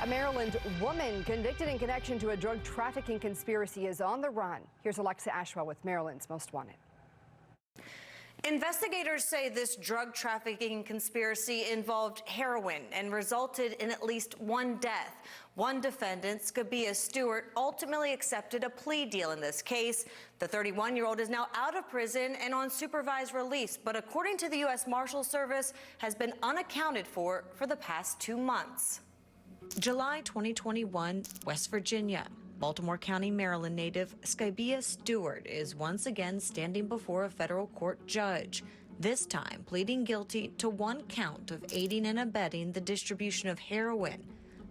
A Maryland woman convicted in connection to a drug trafficking conspiracy is on the run. Here's Alexa Ashwell with Maryland's Most Wanted. Investigators say this drug trafficking conspiracy involved heroin and resulted in at least one death. One defendant, Scabia Stewart, ultimately accepted a plea deal in this case. The 31-year-old is now out of prison and on supervised release, but according to the U.S. Marshals Service, has been unaccounted for the past 2 months. July 2021, West Virginia. Baltimore County, Maryland native Scabia Stewart is once again standing before a federal court judge, this time pleading guilty to one count of aiding and abetting the distribution of heroin.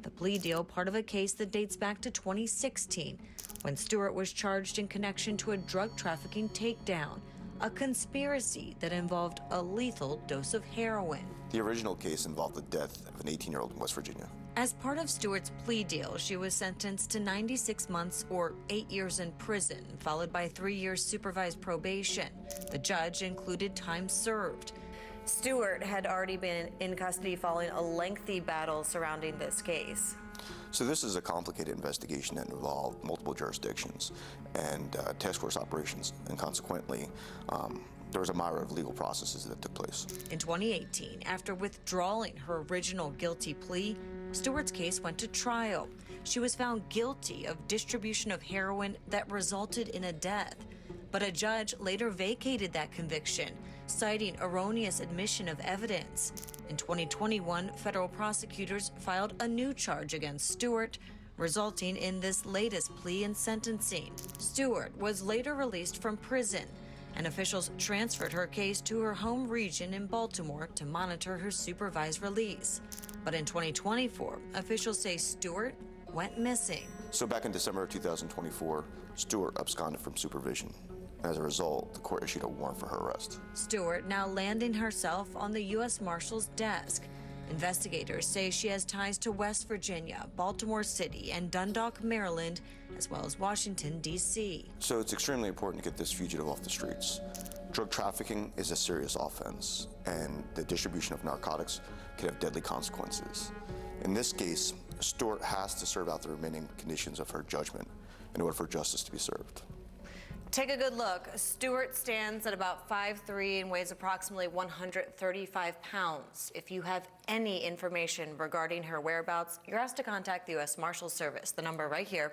The plea deal part of a case that dates back to 2016, when Stewart was charged in connection to a drug trafficking takedown, a conspiracy that involved a lethal dose of heroin. The original case involved the death of an 18-year-old in West Virginia. As part of Stewart's plea deal, she was sentenced to 96 months or 8 years in prison, followed by 3 years supervised probation. The judge included time served. Stewart had already been in custody following a lengthy battle surrounding this case. So this is a complicated investigation that involved multiple jurisdictions and task force operations, and consequently, there was a myriad of legal processes that took place. In 2018, after withdrawing her original guilty plea, Stewart's case went to trial. She was found guilty of distribution of heroin that resulted in a death. But a judge later vacated that conviction, citing erroneous admission of evidence. In 2021, federal prosecutors filed a new charge against Stewart, resulting in this latest plea and sentencing. Stewart was later released from prison, and officials transferred her case to her home region in Baltimore to monitor her supervised release. But in 2024, officials say Stewart went missing. So back in December of 2024, Stewart absconded from supervision. As a result, the court issued a warrant for her arrest. Stewart now landing herself on the U.S. Marshal's desk. Investigators say she has ties to West Virginia, Baltimore City, and Dundalk, Maryland, as well as Washington, D.C. So it's extremely important to get this fugitive off the streets. Drug trafficking is a serious offense, and the distribution of narcotics can have deadly consequences. In this case, Stewart has to serve out the remaining conditions of her judgment in order for justice to be served. Take a good look. Stewart stands at about 5'3" and weighs approximately 135 pounds. If you have any information regarding her whereabouts, you're asked to contact the U.S. Marshals Service. The number right here,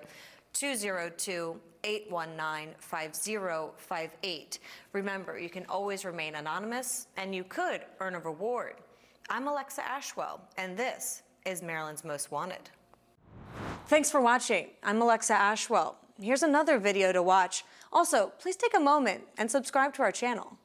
202-819-5058. Remember, you can always remain anonymous, and you could earn a reward. I'm Alexa Ashwell, and this is Maryland's Most Wanted. Thanks for watching. I'm Alexa Ashwell. Here's another video to watch. Also, please take a moment and subscribe to our channel.